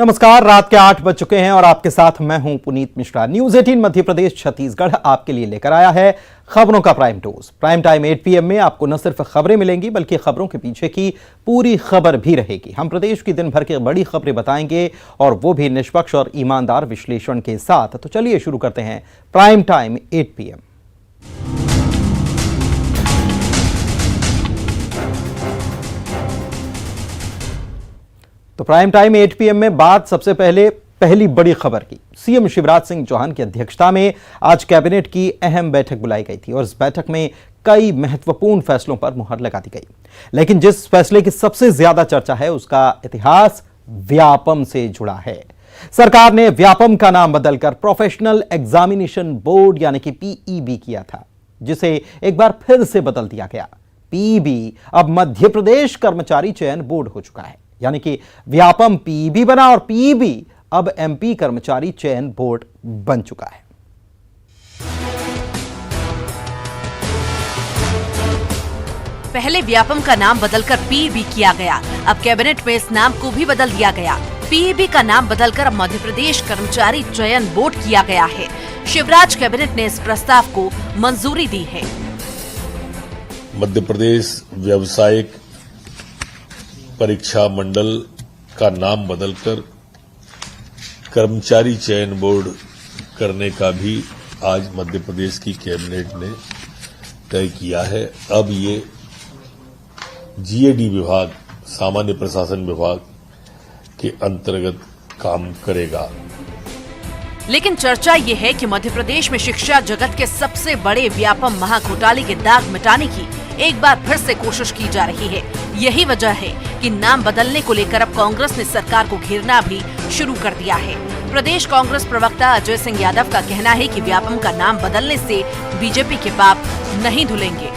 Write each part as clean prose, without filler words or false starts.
नमस्कार, रात के 8 बज चुके हैं और आपके साथ मैं हूं पुनीत मिश्रा। न्यूज 18 मध्य प्रदेश छत्तीसगढ़ आपके लिए लेकर आया है खबरों का prime dose. Prime time 8 PM में आपको न सिर्फ खबरें मिलेंगी बल्कि खबरों के पीछे की पूरी खबर भी रहेगी। हम प्रदेश की दिन भर की बड़ी खबरें बताएंगे और वो भी निष्पक्ष और ईमानदार विश्लेषण के साथ। तो चलिए शुरू करते हैं प्राइम टाइम 8 PM। तो प्राइम टाइम 8 PM में बात सबसे पहली बड़ी खबर की। सीएम शिवराज सिंह चौहान की अध्यक्षता में आज कैबिनेट की अहम बैठक बुलाई गई थी और इस बैठक में कई महत्वपूर्ण फैसलों पर मुहर लगा दी गई। लेकिन जिस फैसले की सबसे ज्यादा चर्चा है उसका इतिहास व्यापम से जुड़ा है। सरकार ने व्यापम का नाम बदलकर प्रोफेशनल एग्जामिनेशन बोर्ड यानी कि PEB किया था, जिसे एक बार फिर से बदल दिया गया। PEB अब मध्य प्रदेश कर्मचारी चयन बोर्ड हो चुका है, यानी कि व्यापम PEB बना और PEB अब MP कर्मचारी चयन बोर्ड बन चुका है। पहले व्यापम का नाम बदलकर PEB किया गया, अब कैबिनेट में इस नाम को भी बदल दिया गया। PEB का नाम बदलकर अब मध्य प्रदेश कर्मचारी चयन बोर्ड किया गया है। शिवराज कैबिनेट ने इस प्रस्ताव को मंजूरी दी है। मध्य प्रदेश व्यावसायिक परीक्षा मंडल का नाम बदलकर कर्मचारी चयन बोर्ड करने का भी आज मध्य प्रदेश की कैबिनेट ने तय किया है। अब ये GAD विभाग, सामान्य प्रशासन विभाग के अंतर्गत काम करेगा। लेकिन चर्चा ये है कि मध्य प्रदेश में शिक्षा जगत के सबसे बड़े व्यापम महाघोटाले के दाग मिटाने की एक बार फिर से कोशिश की जा रही है। यही वजह है कि नाम बदलने को लेकर अब कांग्रेस ने सरकार को घेरना भी शुरू कर दिया है। प्रदेश कांग्रेस प्रवक्ता अजय सिंह यादव का कहना है कि व्यापम का नाम बदलने से बीजेपी के पाप नहीं धुलेंगे।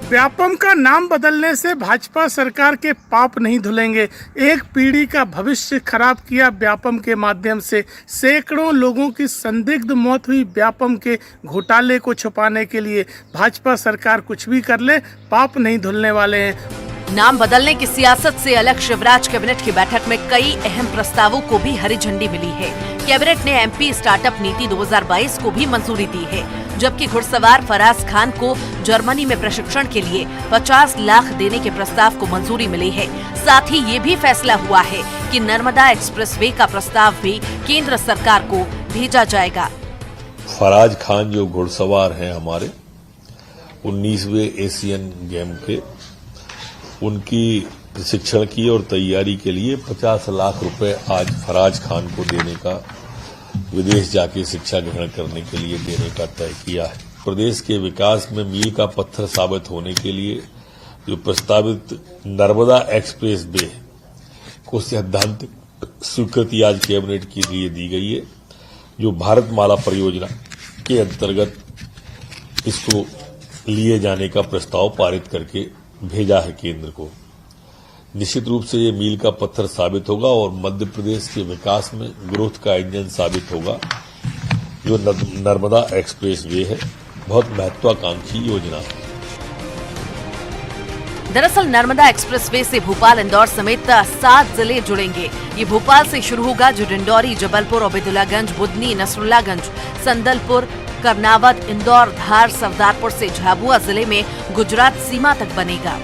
व्यापम का नाम बदलने से भाजपा सरकार के पाप नहीं धुलेंगे। एक पीढ़ी का भविष्य खराब किया व्यापम के माध्यम से। सैकड़ों लोगों की संदिग्ध मौत हुई व्यापम के घोटाले को छुपाने के लिए। भाजपा सरकार कुछ भी कर ले, पाप नहीं धुलने वाले हैं। नाम बदलने की सियासत से अलग शिवराज कैबिनेट की बैठक में कई अहम प्रस्तावों को भी हरी झंडी मिली है। कैबिनेट ने MP स्टार्टअप नीति 2022 को भी मंजूरी दी है, जबकि घुड़सवार फराज खान को जर्मनी में प्रशिक्षण के लिए 50 लाख देने के प्रस्ताव को मंजूरी मिली है। साथ ही ये भी फैसला हुआ है कि नर्मदा एक्सप्रेसवे का प्रस्ताव भी केंद्र सरकार को भेजा जाएगा। फराज खान जो घुड़सवार हैं हमारे 19वें एशियन गेम के, उनकी प्रशिक्षण की और तैयारी के लिए 50 लाख रुपए आज फराज खान को देने का, विदेश जाके शिक्षा ग्रहण करने के लिए देने का तय किया है। प्रदेश के विकास में मील का पत्थर साबित होने के लिए जो प्रस्तावित नर्मदा एक्सप्रेस वे को सैद्धांतिक स्वीकृति आज कैबिनेट के लिए दी गई है, जो भारतमाला परियोजना के अंतर्गत इसको लिए जाने का प्रस्ताव पारित करके भेजा है केंद्र को। निश्चित रूप से ये मील का पत्थर साबित होगा और मध्य प्रदेश के विकास में ग्रोथ का इंजन साबित होगा। जो नर्मदा एक्सप्रेस वे है, बहुत महत्वाकांक्षी योजना है। दरअसल नर्मदा एक्सप्रेसवे से भोपाल, इंदौर समेत 7 जिले जुड़ेंगे। ये भोपाल से शुरू होगा, जो डिंडौरी, जबलपुर, ओबेदुल्लागंज, बुदनी, नसरुल्लागंज, संदलपुर, करनावत, इंदौर, धार, सरदारपुर से झाबुआ जिले में गुजरात सीमा तक बनेगा।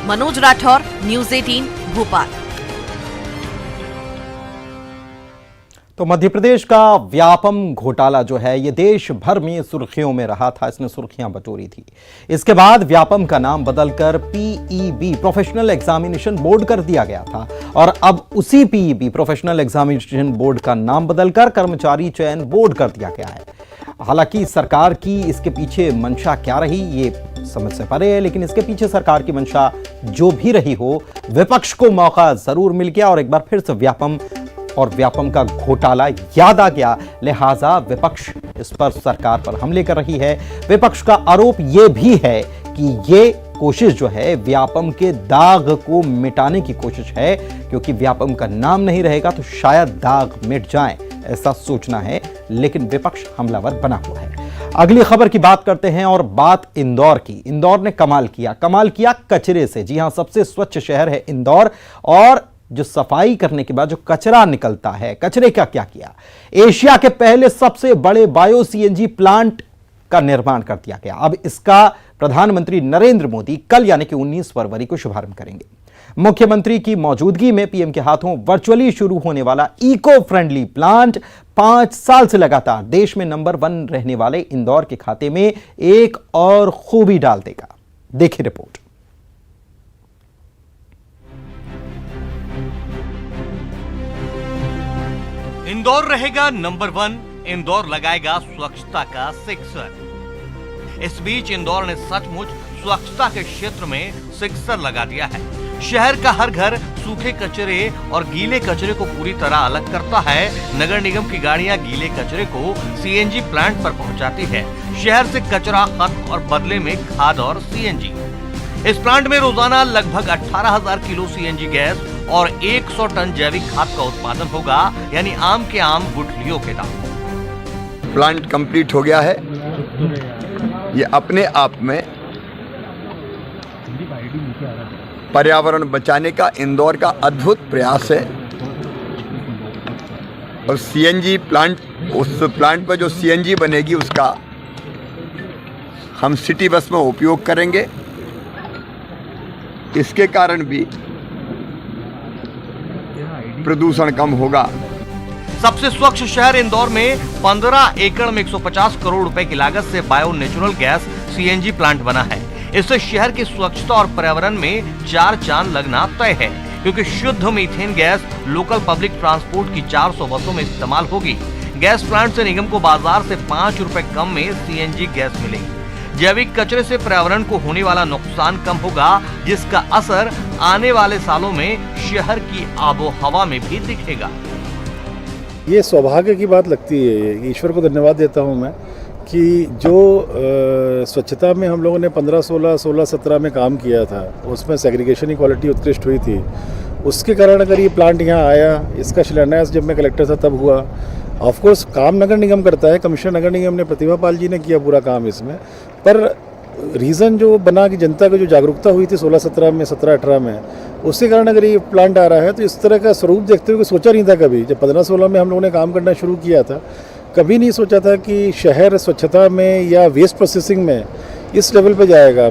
मनोज राठौर, न्यूज 18, भोपाल। तो मध्य प्रदेश का व्यापम घोटाला जो है ये देश भर में सुर्खियों में रहा था, इसने सुर्खियां बटोरी थी। इसके बाद व्यापम का नाम बदलकर PEB प्रोफेशनल एग्जामिनेशन बोर्ड कर दिया गया था और अब उसी PEB प्रोफेशनल एग्जामिनेशन बोर्ड का नाम बदलकर कर्मचारी चयन बोर्ड कर दिया गया है। हालांकि सरकार की इसके पीछे मंशा क्या रही ये समझ से परे है, लेकिन इसके पीछे सरकार की मंशा जो भी रही हो, विपक्ष को मौका जरूर मिल गया और एक बार फिर से व्यापम का घोटाला याद आ गया। लिहाजा विपक्ष इस पर, सरकार पर हमले कर रही है। विपक्ष का आरोप यह भी है कि ये कोशिश जो है व्यापम के दाग को मिटाने की कोशिश है, क्योंकि व्यापम का नाम नहीं रहेगा तो शायद दाग मिट जाए, ऐसा सोचना है। लेकिन विपक्ष हमलावर बना हुआ है। अगली खबर की बात करते हैं और बात इंदौर की। इंदौर ने कमाल किया कचरे से। जी हां, सबसे स्वच्छ शहर है इंदौर और जो सफाई करने के बाद जो कचरा निकलता है, कचरे का क्या किया? एशिया के पहले सबसे बड़े बायो सीएनजी प्लांट का निर्माण कर दिया गया। अब इसका प्रधानमंत्री नरेंद्र मोदी कल यानी कि 19 फरवरी को शुभारंभ करेंगे। मुख्यमंत्री की मौजूदगी में पीएम के हाथों वर्चुअली शुरू होने वाला इको फ्रेंडली प्लांट 5 साल से लगातार देश में नंबर 1 रहने वाले इंदौर के खाते में एक और खूबी डाल देगा। देखिए रिपोर्ट। इंदौर रहेगा नंबर 1, इंदौर लगाएगा स्वच्छता का सिक्सर। इस बीच इंदौर ने सचमुच स्वच्छता के क्षेत्र में सिक्सर लगा दिया है। शहर का हर घर सूखे कचरे और गीले कचरे को पूरी तरह अलग करता है। नगर निगम की गाड़ियां गीले कचरे को सीएनजी प्लांट पर पहुंचाती है। शहर से कचरा खत्म और बदले में खाद और सीएनजी। इस प्लांट में रोजाना लगभग 18,000 किलो सीएनजी गैस और 100 टन जैविक खाद का उत्पादन होगा, यानी आम के आम गुठलियों के दाम। प्लांट कंप्लीट हो गया है। ये अपने आप में पर्यावरण बचाने का इंदौर का अद्भुत प्रयास है। और सीएनजी प्लांट, उस प्लांट पर जो सीएनजी बनेगी उसका हम सिटी बस में उपयोग करेंगे। इसके कारण भी प्रदूषण कम होगा। सबसे स्वच्छ शहर इंदौर में 15 एकड़ में 150 करोड़ रुपए की लागत से bio natural gas CNG plant बना है। इससे शहर की स्वच्छता और पर्यावरण में 4 चांद लगना तय है, क्योंकि शुद्ध methane gas local public transport की 400 बसों में इस्तेमाल होगी। गैस प्लांट से निगम को बाजार से 5 रुपए कम में सीएनजी गैस मिलेगी। जैविक कचरे से पर्यावरण को होने वाला नुकसान कम होगा, जिसका असर आने वाले सालों में शहर की आबोहवा में भी दिखेगा। ये सौभाग्य की बात लगती है। ईश्वर को धन्यवाद देता हूँ मैं कि जो स्वच्छता में हम लोगों ने 15-16, 16-17 में काम किया था, उसमें सेग्रीगेशन की क्वालिटी उत्कृष्ट हुई थी। उसके कारण अगर ये प्लांट यहाँ आया, इसका शिलान्यास जब मैं कलेक्टर था तब हुआ। ऑफ कोर्स काम नगर निगम करता है, कमिश्नर नगर निगम ने प्रतिभा पाल जी ने किया पूरा काम इसमें, पर रीज़न जो बना कि जनता की जो जागरूकता हुई थी 16-17 में, 17-18 में, उसके कारण अगर ये प्लांट आ रहा है तो इस तरह का स्वरूप देखते हुए सोचा नहीं था कभी। जब 15-16 में हम लोगों ने काम करना शुरू किया था, कभी नहीं सोचा था कि शहर स्वच्छता में या वेस्ट प्रोसेसिंग में इस लेवल पे जाएगा।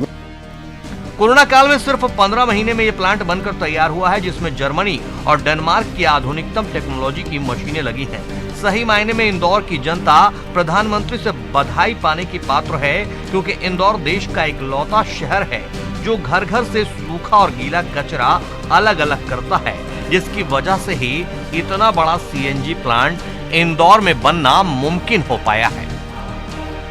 कोरोना काल में सिर्फ 15 महीने में ये प्लांट बनकर तैयार हुआ है, जिसमें जर्मनी और डेनमार्क की आधुनिकतम टेक्नोलॉजी की मशीनें लगी हैं। सही मायने में इंदौर की जनता प्रधानमंत्री से बधाई पाने की पात्र है, क्योंकि इंदौर देश का इकलौता शहर है जो घर घर से सूखा और गीला कचरा अलग अलग करता है, जिसकी वजह से ही इतना बड़ा सीएनजी प्लांट इंदौर में बनना मुमकिन हो पाया है।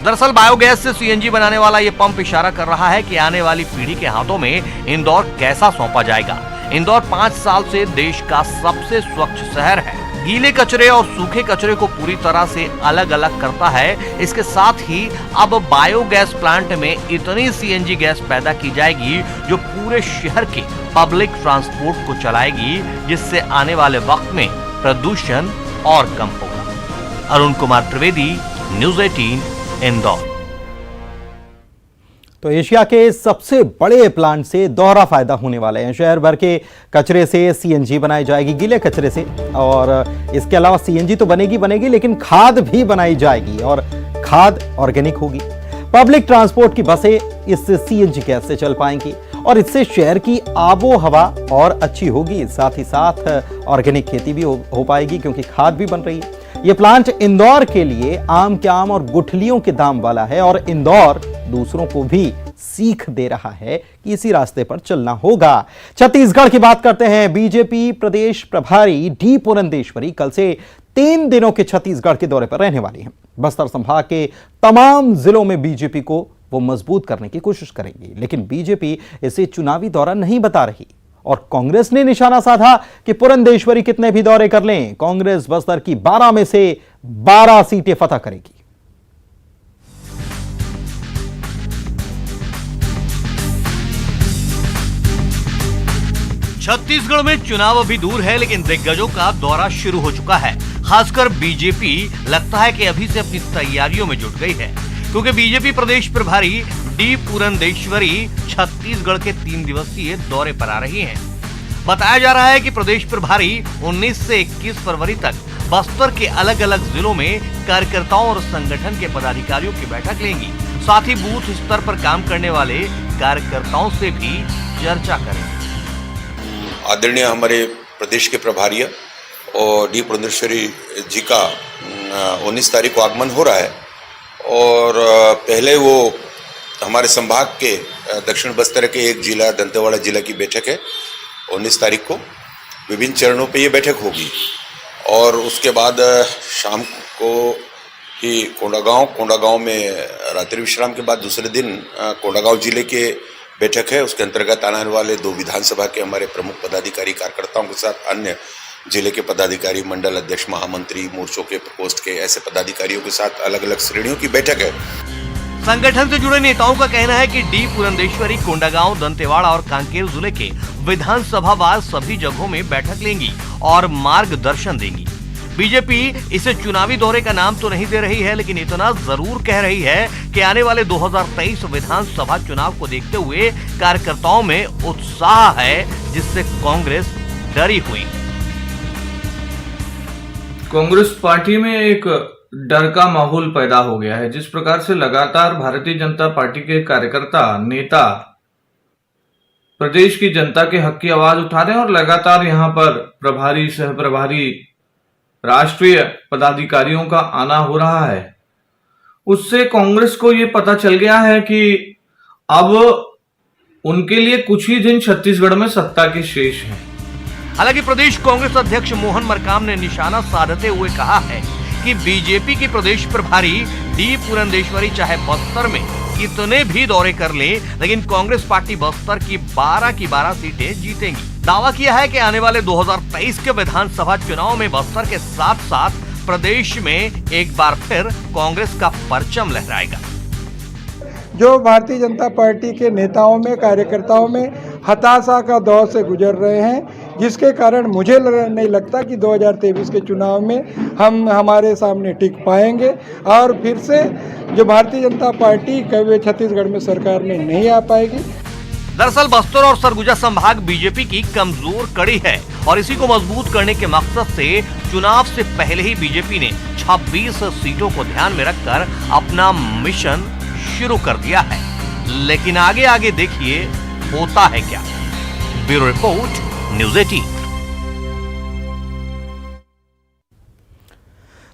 दरअसल बायोगैस से सीएनजी बनाने वाला ये पंप इशारा कर रहा है कि आने वाली पीढ़ी के हाथों में इंदौर कैसा सौंपा जाएगा। इंदौर 5 साल से देश का सबसे स्वच्छ शहर है। गीले कचरे और सूखे कचरे को पूरी तरह से अलग अलग करता है। इसके साथ ही अब बायोगैस प्लांट में इतनी सीएनजी गैस पैदा की जाएगी जो पूरे शहर के पब्लिक ट्रांसपोर्ट को चलाएगी, जिससे आने वाले वक्त में प्रदूषण और कम होगा। अरुण कुमार त्रिवेदी, न्यूज़ 18, इंदौर। तो एशिया के सबसे बड़े प्लांट से दोहरा फायदा होने वाले हैं। शहर भर के कचरे से सीएनजी बनाई जाएगी, गीले कचरे से, और इसके अलावा सीएनजी तो बनेगी लेकिन खाद भी बनाई जाएगी और खाद ऑर्गेनिक होगी। पब्लिक ट्रांसपोर्ट की बसें इस सीएनजी गैस से चल पाएंगी और इससे शहर की आबो हवा और अच्छी होगी। साथ ही साथ ऑर्गेनिक खेती भी हो पाएगी, क्योंकि खाद भी बन रही है। यह प्लांट इंदौर के लिए आम के आम और गुठलियों के दाम वाला है और इंदौर दूसरों को भी सीख दे रहा है कि इसी रास्ते पर चलना होगा। छत्तीसगढ़ की बात करते हैं। बीजेपी प्रदेश प्रभारी डी पुरंदेश्वरी कल से 3 दिनों के छत्तीसगढ़ के दौरे पर रहने वाली हैं। बस्तर संभाग के तमाम जिलों में बीजेपी को वो मजबूत करने की कोशिश करेंगी, लेकिन बीजेपी इसे चुनावी दौरा नहीं बता रही और कांग्रेस ने निशाना साधा कि पुरंदेश्वरी कितने भी दौरे कर लें, कांग्रेस बस्तर की 12 में से 12 सीटें फतह करेगी। छत्तीसगढ़ में चुनाव अभी दूर है, लेकिन दिग्गजों का दौरा शुरू हो चुका है। खासकर बीजेपी लगता है कि अभी से अपनी तैयारियों में जुट गई है, क्योंकि बीजेपी प्रदेश प्रभारी डी पुरंदेश्वरी छत्तीसगढ़ के 3 दिवसीय दौरे पर आ रही हैं। बताया जा रहा है कि प्रदेश प्रभारी 19 से 21 फरवरी तक बस्तर के अलग अलग जिलों में कार्यकर्ताओं और संगठन के पदाधिकारियों की बैठक लेंगी। साथ ही बूथ स्तर पर काम करने वाले कार्यकर्ताओं से भी चर्चा करेंगे। आदरणीय हमारे प्रदेश के प्रभारी और डी पुरंदेश्वरी जी का 19 तारीख को आगमन हो रहा है और पहले वो हमारे संभाग के दक्षिण बस्तर के एक जिला दंतेवाड़ा जिला की बैठक है 19 तारीख को। विभिन्न चरणों पे ये बैठक होगी और उसके बाद शाम को ही कोंडागांव में रात्रि विश्राम के बाद दूसरे दिन कोंडागांव जिले के बैठक है। उसके अंतर्गत आने वाले 2 विधानसभा के हमारे प्रमुख पदाधिकारी कार्यकर्ताओं के साथ अन्य जिले के पदाधिकारी, मंडल अध्यक्ष, महामंत्री, मोर्चों के प्रकोष्ठ के ऐसे पदाधिकारियों के साथ अलग अलग श्रेणियों की बैठक है। संगठन से जुड़े नेताओं का कहना है कि डी पुरंदेश्वरी कोंडागांव, दंतेवाड़ा और कांकेर जिले के विधानसभावार सभी जगहों में बैठक लेंगी और मार्गदर्शन देंगी। बीजेपी इसे चुनावी दौरे का नाम तो नहीं दे रही है, लेकिन इतना जरूर कह रही है कि आने वाले 2023 विधानसभा चुनाव को देखते हुए कार्यकर्ताओं में उत्साह है, जिससे कांग्रेस डरी हुई। कांग्रेस पार्टी में एक डर का माहौल पैदा हो गया है। जिस प्रकार से लगातार भारतीय जनता पार्टी के कार्यकर्ता, नेता प्रदेश की जनता के हक की आवाज उठा रहे हैं और लगातार यहां पर प्रभारी, सह प्रभारी, राष्ट्रीय पदाधिकारियों का आना हो रहा है, उससे कांग्रेस को ये पता चल गया है कि अब उनके लिए कुछ ही दिन छत्तीसगढ़ में सत्ता के शेष हैं। हालांकि प्रदेश कांग्रेस अध्यक्ष मोहन मरकाम ने निशाना साधते हुए कहा है कि बीजेपी की प्रदेश प्रभारी डी पुरंदेश्वरी चाहे बस्तर में कितने भी दौरे कर ले, लेकिन कांग्रेस पार्टी बस्तर की 12 सीटें जीतेंगी। दावा किया है कि आने वाले 2023 के विधानसभा चुनाव में बस्तर के साथ साथ प्रदेश में एक बार फिर कांग्रेस का परचम लहराएगा। जो भारतीय जनता पार्टी के नेताओं में, कार्यकर्ताओं में हताशा का दौर से गुजर रहे हैं, जिसके कारण मुझे नहीं लगता कि 2023 के चुनाव में हम हमारे सामने टिक पाएंगे और फिर से जो भारतीय जनता पार्टी कभी छत्तीसगढ़ में सरकार में नहीं आ पाएगी। दरअसल बस्तर और सरगुजा संभाग बीजेपी की कमजोर कड़ी है और इसी को मजबूत करने के मकसद से चुनाव से पहले ही बीजेपी ने 26 सीटों को ध्यान में रखकर अपना मिशन शुरू कर दिया है। लेकिन आगे आगे देखिए होता है क्या। Bureau report, news 18।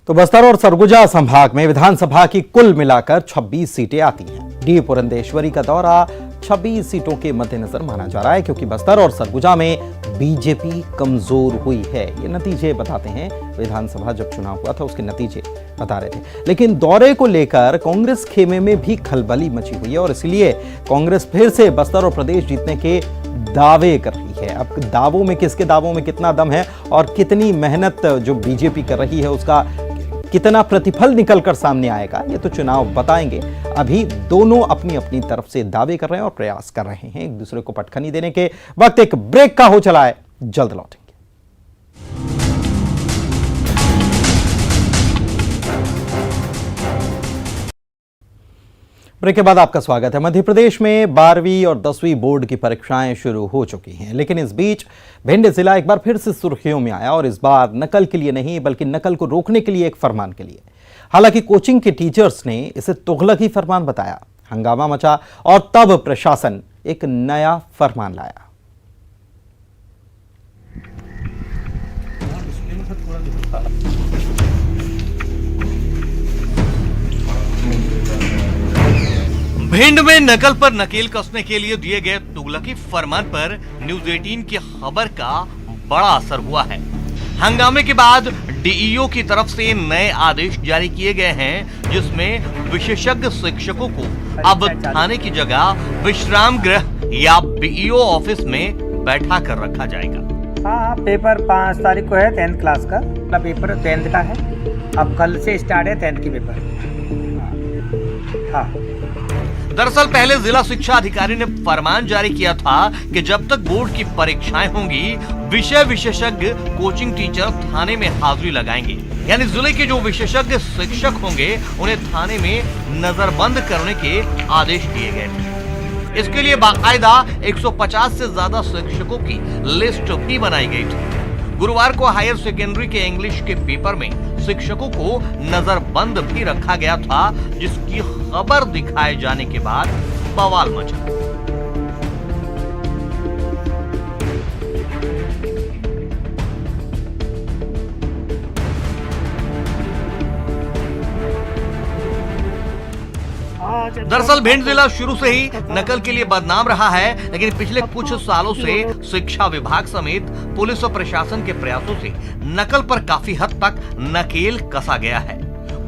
तो बस्तर और सरगुजा संभाग में विधानसभा की कुल मिलाकर 26 सीटें आती हैं। डी पुरंदेश्वरी का दौरा 26 सीटों के मद्देनजर माना जा रहा है, क्योंकि बस्तर और सरगुजा में बीजेपी कमजोर हुई है। ये नतीजे बताते हैं, विधानसभा जब चुनाव हुआ था उसके नतीजे बता रहे थे। लेकिन दौरे को लेकर कांग्रेस खेमे में भी खलबली मची हुई है और इसलिए कांग्रेस फिर से बस्तर और प्रदेश जीतने के दावे कर रही है। अब दावों में, किसके दावों में कितना दम है और कितनी मेहनत जो बीजेपी कर रही है उसका कितना प्रतिफल निकलकर सामने आएगा, ये तो चुनाव बताएंगे। अभी दोनों अपनी अपनी तरफ से दावे कर रहे हैं और प्रयास कर रहे हैं एक दूसरे को पटखनी देने के। वक्त एक ब्रेक का हो चला है, जल्द लौटेंगे। ब्रेक के बाद आपका स्वागत है। मध्य प्रदेश में 12वीं और 10वीं बोर्ड की परीक्षाएं शुरू हो चुकी हैं, लेकिन इस बीच भिंड जिला एक बार फिर से सुर्खियों में आया और इस बार नकल के लिए नहीं बल्कि नकल को रोकने के लिए एक फरमान के लिए। हालांकि कोचिंग के टीचर्स ने इसे तुगलकी फरमान बताया, हंगामा मचा और तब प्रशासन एक नया फरमान लाया। भिंड में नकल पर नकेल कसने के लिए दिए गए तुगलकी फरमान पर न्यूज़ 18 की खबर का बड़ा असर हुआ है। हंगामे के बाद डीईओ की तरफ से नए आदेश जारी किए गए हैं, जिसमें विशेषज्ञ शिक्षकों को अब थाने की जगह विश्राम गृह या बीईओ ऑफिस में बैठा कर रखा जाएगा। हाँ, पेपर 5 तारीख को है 10th क्लास का। पेपर 10th का है, अब कल से स्टार्ट है 10th की पेपर। हाँ। दरअसल पहले जिला शिक्षा अधिकारी ने फरमान जारी किया था कि जब तक बोर्ड की परीक्षाएं होंगी, विषय विशेषज्ञ कोचिंग टीचर थाने में हाजिरी लगाएंगे। यानी जिले के जो विशेषज्ञ शिक्षक होंगे उन्हें थाने में नजरबंद करने के आदेश दिए गए थे। इसके लिए बाकायदा 150 से ज्यादा शिक्षकों की लिस्ट भी बनाई गई थी। गुरुवार को हायर सेकेंडरी के इंग्लिश के पेपर में शिक्षकों को नजरबंद भी रखा गया था, जिसकी खबर दिखाए जाने के बाद बवाल मचा। दरअसल भिंड जिला शुरू से ही नकल के लिए बदनाम रहा है, लेकिन पिछले कुछ सालों से शिक्षा विभाग समेत पुलिस और प्रशासन के प्रयासों से नकल पर काफी हद तक नकेल कसा गया है।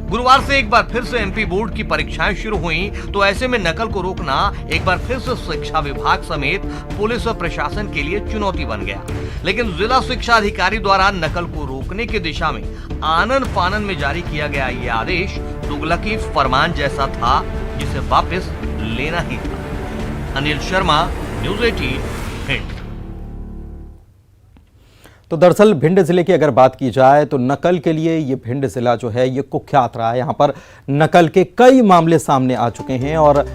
गुरुवार से एक बार फिर से एमपी बोर्ड की परीक्षाएं शुरू हुई, तो ऐसे में नकल को रोकना एक बार फिर से शिक्षा विभाग समेत पुलिस और प्रशासन के लिए चुनौती बन गया। लेकिन जिला शिक्षा अधिकारी द्वारा नकल को रोकने की दिशा में आनन फानन में जारी किया गया ये आदेश तुगलकी फरमान जैसा था, जिसे वापस लेना ही था। अनिल शर्मा, न्यूज़ 18, भिंड। तो दरअसल भिंड जिले की अगर बात की जाए तो नकल के लिए ये भिंड जिला जो है ये कुख्यात रहा है। यहाँ पर नकल के कई मामले सामने आ चुके हैं और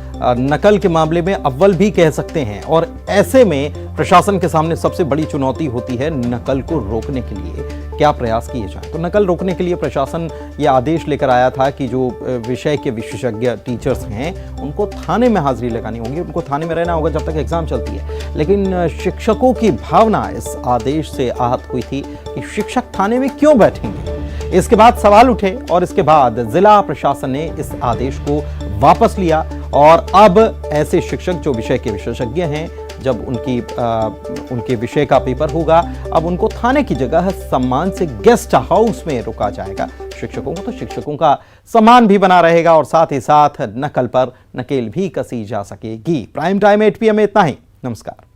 नकल के मामले में अव्वल भी कह सकते हैं, और ऐसे में प्रशासन के सामने सबसे बड़ी चुनौती होती है नकल को रोकने के लिए क्या प्रयास किए जाए। तो नकल रोकने के लिए प्रशासन ये आदेश लेकर आया था कि जो विषय के विशेषज्ञ टीचर्स हैं उनको थाने में हाजिरी लगानी होगी, उनको थाने में रहना होगा जब तक एग्जाम चलती है। लेकिन शिक्षकों की भावना इस आदेश से आहत हुई थी कि शिक्षक थाने में क्यों बैठेंगे। इसके बाद सवाल उठे और इसके बाद जिला प्रशासन ने इस आदेश को वापस लिया और अब ऐसे शिक्षक जो विषय के विशेषज्ञ हैं, जब उनके विषय का पेपर होगा, अब उनको थाने की जगह सम्मान से गेस्ट हाउस में रुका जाएगा शिक्षकों को। तो शिक्षकों का सम्मान भी बना रहेगा और साथ ही साथ नकल पर नकेल भी कसी जा सकेगी। प्राइम टाइम 8 PM में इतना ही। नमस्कार।